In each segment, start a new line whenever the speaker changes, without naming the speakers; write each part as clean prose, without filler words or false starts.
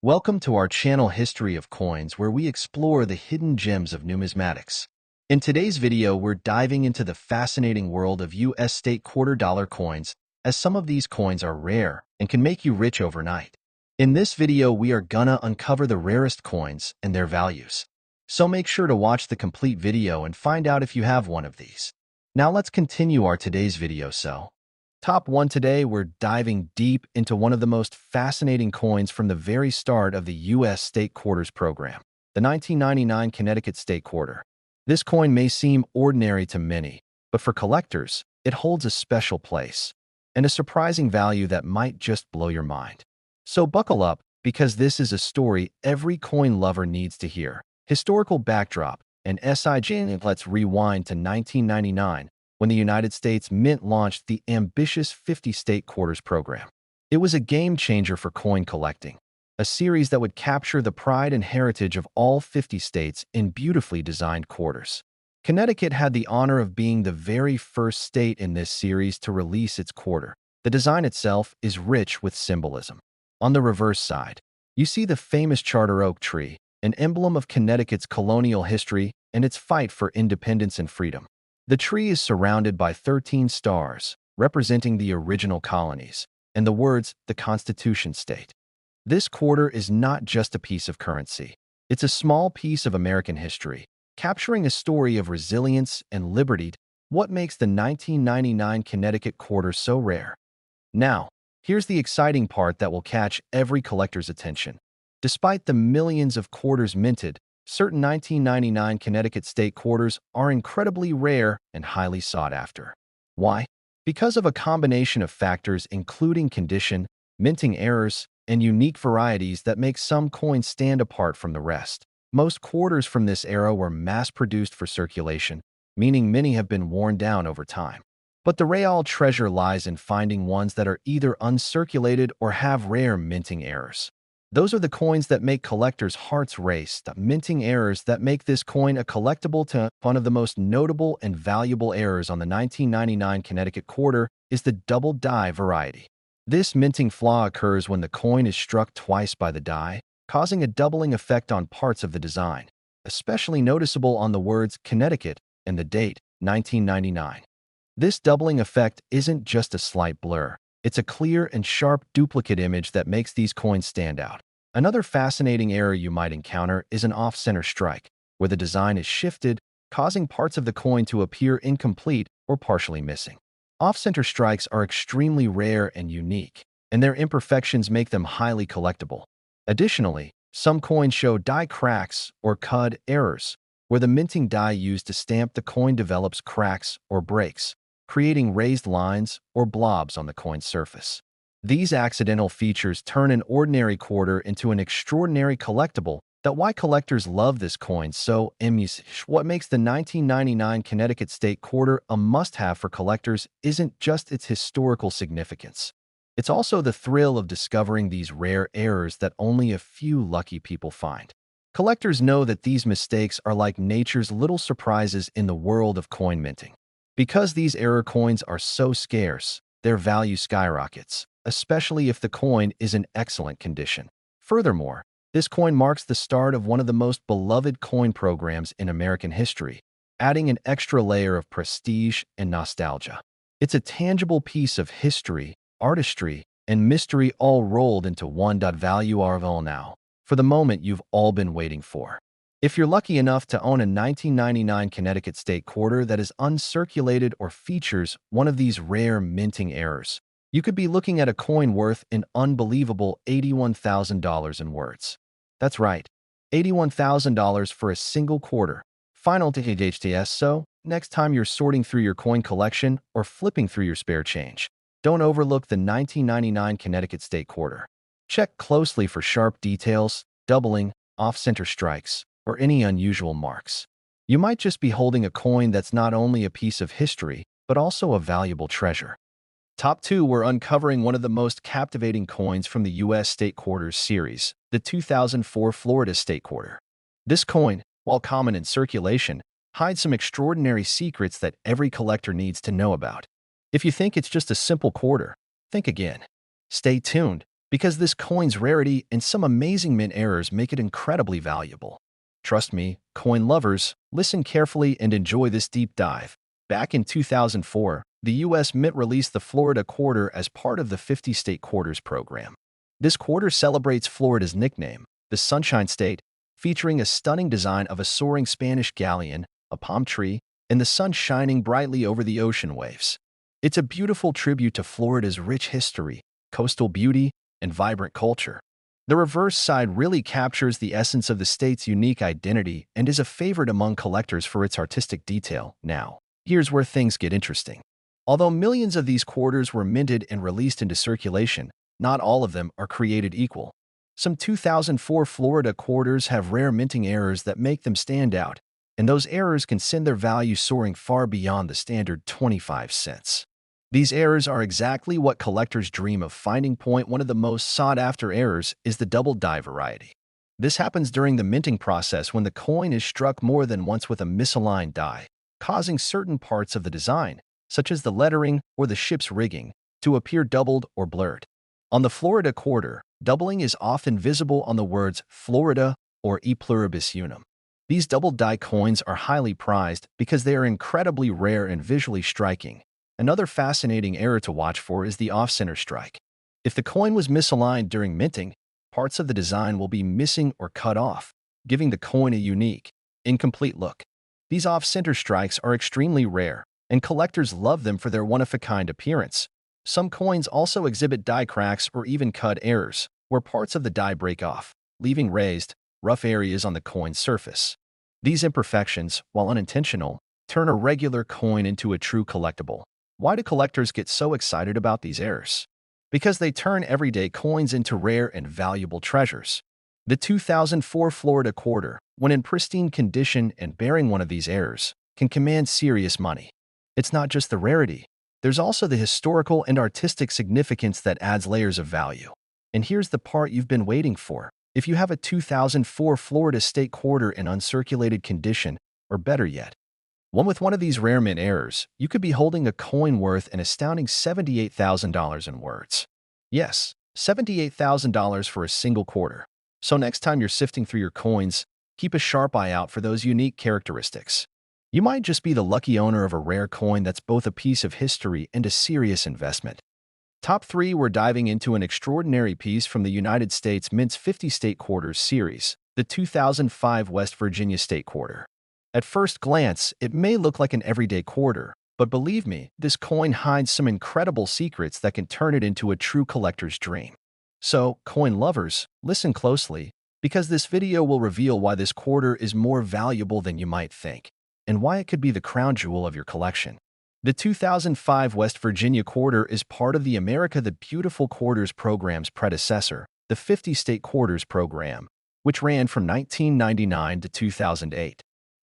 Welcome to our channel History of Coins, where we explore the hidden gems of numismatics. In today's video, we're diving into the fascinating world of U.S. state quarter-dollar coins, as some of these coins are rare and can make you rich overnight. In this video, we are gonna uncover the rarest coins and their values. So make sure to watch the complete video and find out if you have one of these. Now let's continue our today's video. Top 1 today, we're diving deep into one of the most fascinating coins from the very start of the U.S. State Quarters program, the 1999 Connecticut State Quarter. This coin may seem ordinary to many, but for collectors, it holds a special place and a surprising value that might just blow your mind. So buckle up, because this is a story every coin lover needs to hear. Historical backdrop and SIG. Let's rewind to 1999, when the United States Mint launched the ambitious 50 State Quarters program. It was a game-changer for coin collecting, a series that would capture the pride and heritage of all 50 states in beautifully designed quarters. Connecticut had the honor of being the very first state in this series to release its quarter. The design itself is rich with symbolism. On the reverse side, you see the famous charter oak tree, an emblem of Connecticut's colonial history and its fight for independence and freedom. The tree is surrounded by 13 stars, representing the original colonies, and the words, "the Constitution State." This quarter is not just a piece of currency. It's a small piece of American history, capturing a story of resilience and liberty. What makes the 1999 Connecticut quarter so rare? Now, here's the exciting part that will catch every collector's attention. Despite the millions of quarters minted, certain 1999 Connecticut state quarters are incredibly rare and highly sought after. Why? Because of a combination of factors including condition, minting errors, and unique varieties that make some coins stand apart from the rest. Most quarters from this era were mass-produced for circulation, meaning many have been worn down over time. But the real treasure lies in finding ones that are either uncirculated or have rare minting errors. Those are the coins that make collectors' hearts race, the minting errors that make this coin a collectible. One of the most notable and valuable errors on the 1999 Connecticut quarter is the double die variety. This minting flaw occurs when the coin is struck twice by the die, causing a doubling effect on parts of the design, especially noticeable on the words Connecticut and the date, 1999. This doubling effect isn't just a slight blur. It's a clear and sharp duplicate image that makes these coins stand out. Another fascinating error you might encounter is an off-center strike, where the design is shifted, causing parts of the coin to appear incomplete or partially missing. Off-center strikes are extremely rare and unique, and their imperfections make them highly collectible. Additionally, some coins show die cracks or cud errors, where the minting die used to stamp the coin develops cracks or breaks, creating raised lines or blobs on the coin's surface. These accidental features turn an ordinary quarter into an extraordinary collectible. That's why collectors love this coin so much. What makes the 1999 Connecticut State Quarter a must-have for collectors isn't just its historical significance. It's also the thrill of discovering these rare errors that only a few lucky people find. Collectors know that these mistakes are like nature's little surprises in the world of coin minting. Because these error coins are so scarce, their value skyrockets, especially if the coin is in excellent condition. Furthermore, this coin marks the start of one of the most beloved coin programs in American history, adding an extra layer of prestige and nostalgia. It's a tangible piece of history, artistry, and mystery all rolled into one. Value are all now, for the moment you've all been waiting for. If you're lucky enough to own a 1999 Connecticut State Quarter that is uncirculated or features one of these rare minting errors, you could be looking at a coin worth an unbelievable $81,000 in words. That's right, $81,000 for a single quarter. Final to HTS. So, next time you're sorting through your coin collection or flipping through your spare change, don't overlook the 1999 Connecticut State Quarter. Check closely for sharp details, doubling, off-center strikes, or any unusual marks. You might just be holding a coin that's not only a piece of history, but also a valuable treasure. Top 2, we're uncovering one of the most captivating coins from the U.S. State Quarters series, the 2004 Florida State Quarter. This coin, while common in circulation, hides some extraordinary secrets that every collector needs to know about. If you think it's just a simple quarter, think again. Stay tuned, because this coin's rarity and some amazing mint errors make it incredibly valuable. Trust me, coin lovers, listen carefully and enjoy this deep dive. Back in 2004, the U.S. Mint released the Florida Quarter as part of the 50-state quarters program. This quarter celebrates Florida's nickname, the Sunshine State, featuring a stunning design of a soaring Spanish galleon, a palm tree, and the sun shining brightly over the ocean waves. It's a beautiful tribute to Florida's rich history, coastal beauty, and vibrant culture. The reverse side really captures the essence of the state's unique identity and is a favorite among collectors for its artistic detail. Now, here's where things get interesting. Although millions of these quarters were minted and released into circulation, not all of them are created equal. Some 2004 Florida quarters have rare minting errors that make them stand out, and those errors can send their value soaring far beyond the standard 25 cents. These errors are exactly what collectors dream of finding. One of the most sought-after errors is the double die variety. This happens during the minting process when the coin is struck more than once with a misaligned die, causing certain parts of the design, such as the lettering or the ship's rigging, to appear doubled or blurred. On the Florida Quarter, doubling is often visible on the words Florida or E pluribus unum. These double die coins are highly prized because they are incredibly rare and visually striking. Another fascinating error to watch for is the off-center strike. If the coin was misaligned during minting, parts of the design will be missing or cut off, giving the coin a unique, incomplete look. These off-center strikes are extremely rare, and collectors love them for their one-of-a-kind appearance. Some coins also exhibit die cracks or even cut errors, where parts of the die break off, leaving raised, rough areas on the coin's surface. These imperfections, while unintentional, turn a regular coin into a true collectible. Why do collectors get so excited about these errors? Because they turn everyday coins into rare and valuable treasures. The 2004 Florida Quarter, when in pristine condition and bearing one of these errors, can command serious money. It's not just the rarity. There's also the historical and artistic significance that adds layers of value. And here's the part you've been waiting for. If you have a 2004 Florida State Quarter in uncirculated condition, or better yet, one with one of these rare mint errors, you could be holding a coin worth an astounding $78,000 in words. Yes, $78,000 for a single quarter. So next time you're sifting through your coins, keep a sharp eye out for those unique characteristics. You might just be the lucky owner of a rare coin that's both a piece of history and a serious investment. Top 3, we're diving into an extraordinary piece from the United States Mint's 50 State Quarters series, the 2005 West Virginia State Quarter. At first glance, it may look like an everyday quarter, but believe me, this coin hides some incredible secrets that can turn it into a true collector's dream. So, coin lovers, listen closely, because this video will reveal why this quarter is more valuable than you might think, and why it could be the crown jewel of your collection. The 2005 West Virginia Quarter is part of the America the Beautiful Quarters program's predecessor, the 50 State Quarters program, which ran from 1999 to 2008.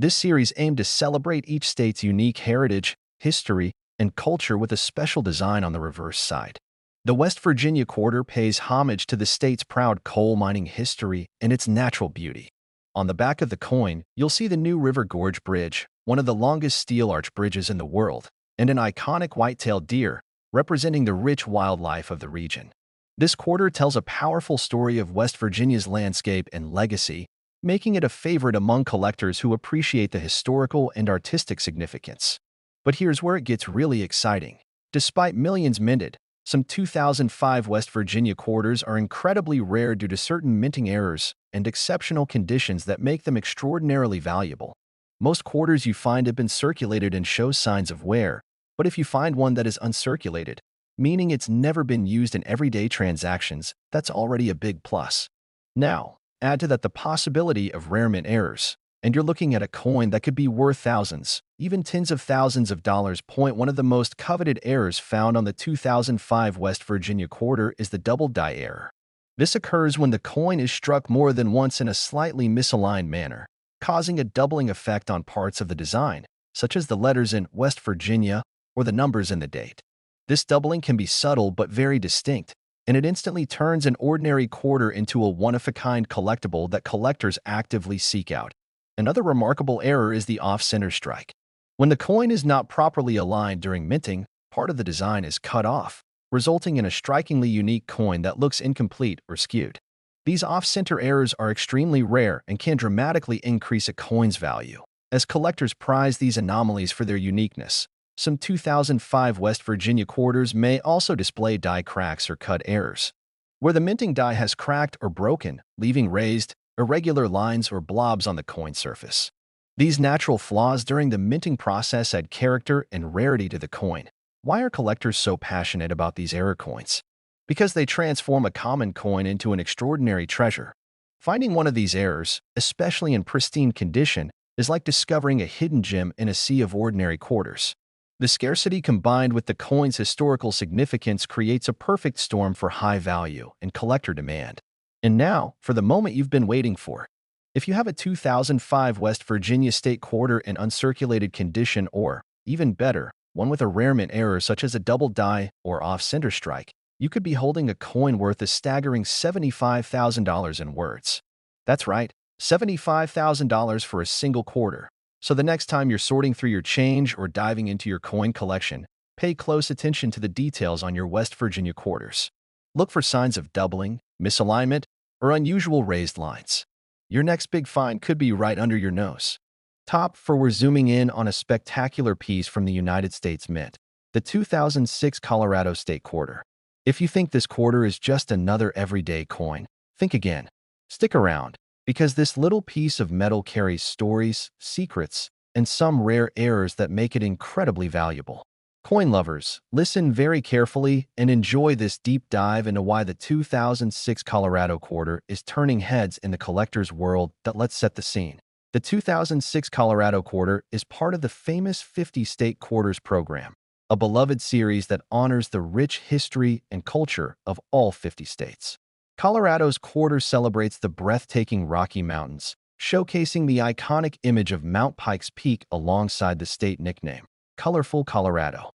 This series aimed to celebrate each state's unique heritage, history, and culture with a special design on the reverse side. The West Virginia Quarter pays homage to the state's proud coal mining history and its natural beauty. On the back of the coin, you'll see the New River Gorge Bridge, one of the longest steel arch bridges in the world, and an iconic white-tailed deer, representing the rich wildlife of the region. This quarter tells a powerful story of West Virginia's landscape and legacy, making it a favorite among collectors who appreciate the historical and artistic significance. But here's where it gets really exciting. Despite millions minted, some 2005 West Virginia quarters are incredibly rare due to certain minting errors and exceptional conditions that make them extraordinarily valuable. Most quarters you find have been circulated and show signs of wear, but if you find one that is uncirculated, meaning it's never been used in everyday transactions, that's already a big plus. Now, add to that the possibility of rare mint errors, and you're looking at a coin that could be worth thousands, even tens of thousands of dollars. One of the most coveted errors found on the 2005 West Virginia quarter is the double die error. This occurs when the coin is struck more than once in a slightly misaligned manner, causing a doubling effect on parts of the design, such as the letters in West Virginia or the numbers in the date. This doubling can be subtle but very distinct, and it instantly turns an ordinary quarter into a one-of-a-kind collectible that collectors actively seek out. Another remarkable error is the off-center strike. When the coin is not properly aligned during minting, part of the design is cut off, resulting in a strikingly unique coin that looks incomplete or skewed. These off-center errors are extremely rare and can dramatically increase a coin's value, as collectors prize these anomalies for their uniqueness. Some 2005 West Virginia quarters may also display die cracks or cut errors, where the minting die has cracked or broken, leaving raised, irregular lines or blobs on the coin surface. These natural flaws during the minting process add character and rarity to the coin. Why are collectors so passionate about these error coins? Because they transform a common coin into an extraordinary treasure. Finding one of these errors, especially in pristine condition, is like discovering a hidden gem in a sea of ordinary quarters. The scarcity combined with the coin's historical significance creates a perfect storm for high value and collector demand. And now, for the moment you've been waiting for. If you have a 2005 West Virginia State quarter in uncirculated condition or, even better, one with a rare mint error such as a double die or off-center strike, you could be holding a coin worth a staggering $75,000 in words. That's right, $75,000 for a single quarter. So the next time you're sorting through your change or diving into your coin collection, pay close attention to the details on your West Virginia quarters. Look for signs of doubling, misalignment, or unusual raised lines. Your next big find could be right under your nose. Top 4, we're zooming in on a spectacular piece from the United States Mint, the 2006 Colorado State Quarter. If you think this quarter is just another everyday coin, think again. Stick around, because this little piece of metal carries stories, secrets, and some rare errors that make it incredibly valuable. Coin lovers, listen very carefully and enjoy this deep dive into why the 2006 Colorado quarter is turning heads in the collector's world. Let's set the scene. The 2006 Colorado quarter is part of the famous 50 State Quarters program, a beloved series that honors the rich history and culture of all 50 states. Colorado's quarter celebrates the breathtaking Rocky Mountains, showcasing the iconic image of Mount Pikes Peak alongside the state nickname, Colorful Colorado.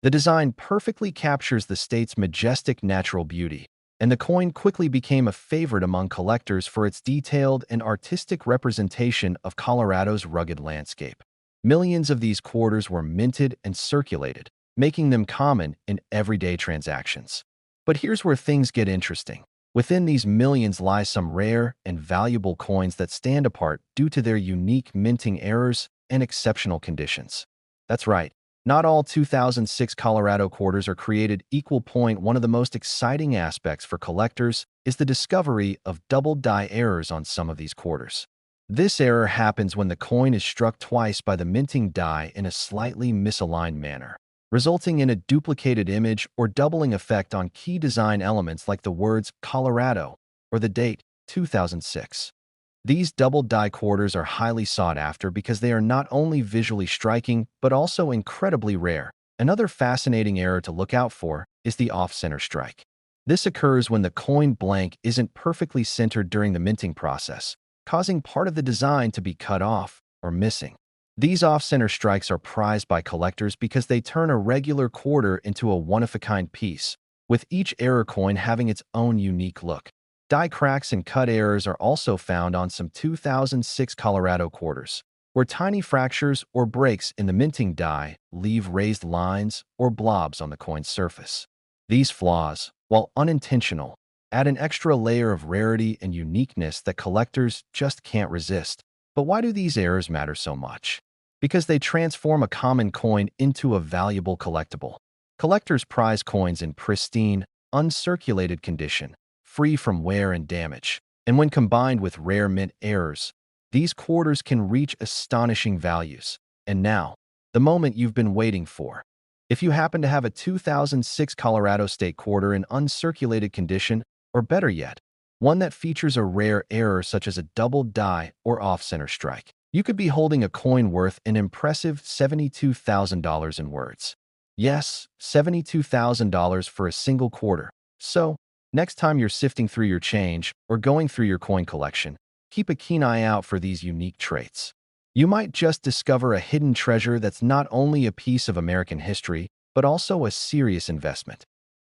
The design perfectly captures the state's majestic natural beauty, and the coin quickly became a favorite among collectors for its detailed and artistic representation of Colorado's rugged landscape. Millions of these quarters were minted and circulated, making them common in everyday transactions. But here's where things get interesting. Within these millions lie some rare and valuable coins that stand apart due to their unique minting errors and exceptional conditions. That's right, not all 2006 Colorado quarters are created equal. One of the most exciting aspects for collectors is the discovery of double die errors on some of these quarters. This error happens when the coin is struck twice by the minting die in a slightly misaligned manner, resulting in a duplicated image or doubling effect on key design elements like the words Colorado or the date 2006. These double die quarters are highly sought after because they are not only visually striking but also incredibly rare. Another fascinating error to look out for is the off-center strike. This occurs when the coin blank isn't perfectly centered during the minting process, causing part of the design to be cut off or missing. These off-center strikes are prized by collectors because they turn a regular quarter into a one-of-a-kind piece, with each error coin having its own unique look. Die cracks and cut errors are also found on some 2006 Colorado quarters, where tiny fractures or breaks in the minting die leave raised lines or blobs on the coin's surface. These flaws, while unintentional, add an extra layer of rarity and uniqueness that collectors just can't resist. But why do these errors matter so much? Because they transform a common coin into a valuable collectible. Collectors prize coins in pristine, uncirculated condition, free from wear and damage. And when combined with rare mint errors, these quarters can reach astonishing values. And now, the moment you've been waiting for. If you happen to have a 2006 Colorado State quarter in uncirculated condition, or better yet, one that features a rare error such as a double die or off-center strike, you could be holding a coin worth an impressive $72,000 in words. Yes, $72,000 for a single quarter. So, next time you're sifting through your change or going through your coin collection, keep a keen eye out for these unique traits. You might just discover a hidden treasure that's not only a piece of American history, but also a serious investment.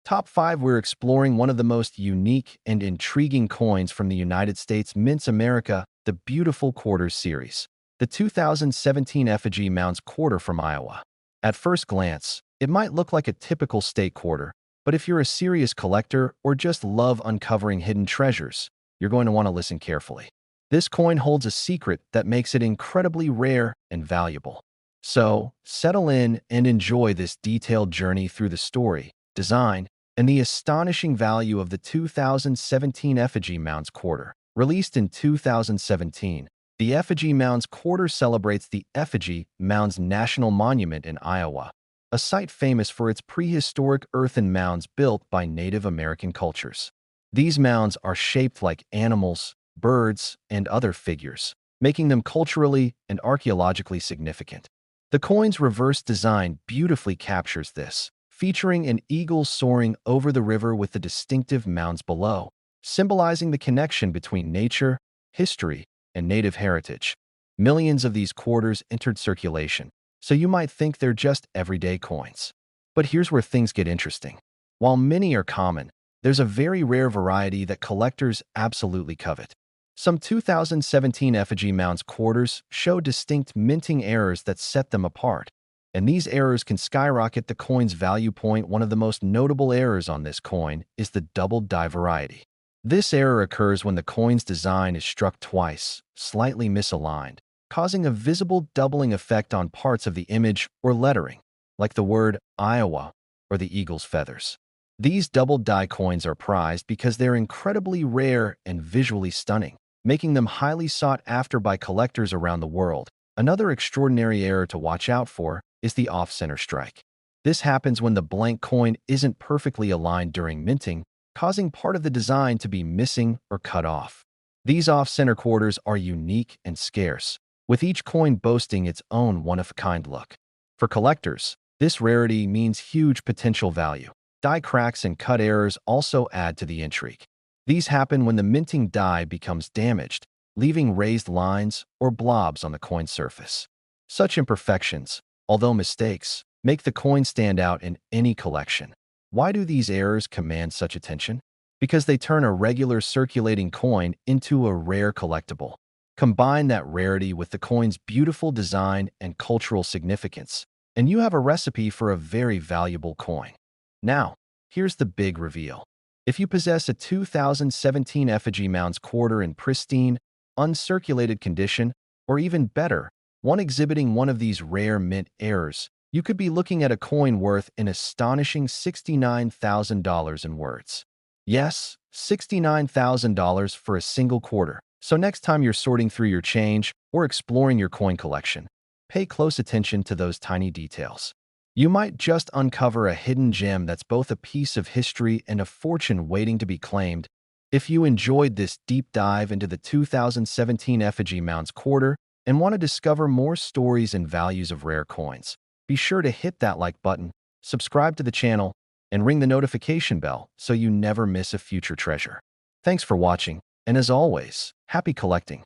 Top 5, we're exploring one of the most unique and intriguing coins from the United States Mints America, the Beautiful Quarters series. The 2017 Effigy Mounds quarter from Iowa. At first glance, it might look like a typical state quarter, But if you're a serious collector or just love uncovering hidden treasures, you're going to want to listen carefully. This coin holds a secret that makes it incredibly rare and valuable. So, settle in and enjoy this detailed journey through the story, design, and the astonishing value of the 2017 effigy mounds quarter. Released in 2017, the effigy mounds quarter celebrates the effigy mounds National Monument in Iowa, a site famous for its prehistoric earthen mounds built by Native American cultures. These mounds are shaped like animals, birds, and other figures, making them culturally and archaeologically significant. The coin's reverse design beautifully captures this, featuring an eagle soaring over the river with the distinctive mounds below, symbolizing the connection between nature, history, and native heritage. Millions of these quarters entered circulation, so you might think they're just everyday coins. But here's where things get interesting. While many are common, there's a very rare variety that collectors absolutely covet. Some 2017 effigy mounds quarters show distinct minting errors that set them apart, and these errors can skyrocket the coin's value point. One of the most notable errors on this coin is the double die variety. This error occurs when the coin's design is struck twice, slightly misaligned, causing a visible doubling effect on parts of the image or lettering, like the word Iowa or the eagle's feathers. These double die coins are prized because they're incredibly rare and visually stunning, making them highly sought after by collectors around the world. Another extraordinary error to watch out for is the off-center strike. This happens when the blank coin isn't perfectly aligned during minting, causing part of the design to be missing or cut off. These off-center quarters are unique and scarce, with each coin boasting its own one-of-a-kind look. For collectors, this rarity means huge potential value. Die cracks and cut errors also add to the intrigue. These happen when the minting die becomes damaged, leaving raised lines or blobs on the coin surface. Such imperfections, although mistakes, make the coin stand out in any collection. Why do these errors command such attention? Because they turn a regular circulating coin into a rare collectible. Combine that rarity with the coin's beautiful design and cultural significance, and you have a recipe for a very valuable coin. Now, here's the big reveal. If you possess a 2017 effigy mounds quarter in pristine, uncirculated condition, or even better, one exhibiting one of these rare mint errors, you could be looking at a coin worth an astonishing $69,000 in words. Yes, $69,000 for a single quarter. So next time you're sorting through your change or exploring your coin collection, pay close attention to those tiny details. You might just uncover a hidden gem that's both a piece of history and a fortune waiting to be claimed. If you enjoyed this deep dive into the 2017 effigy mounds quarter and want to discover more stories and values of rare coins, be sure to hit that like button, subscribe to the channel, and ring the notification bell so you never miss a future treasure. Thanks for watching, and as always, happy collecting.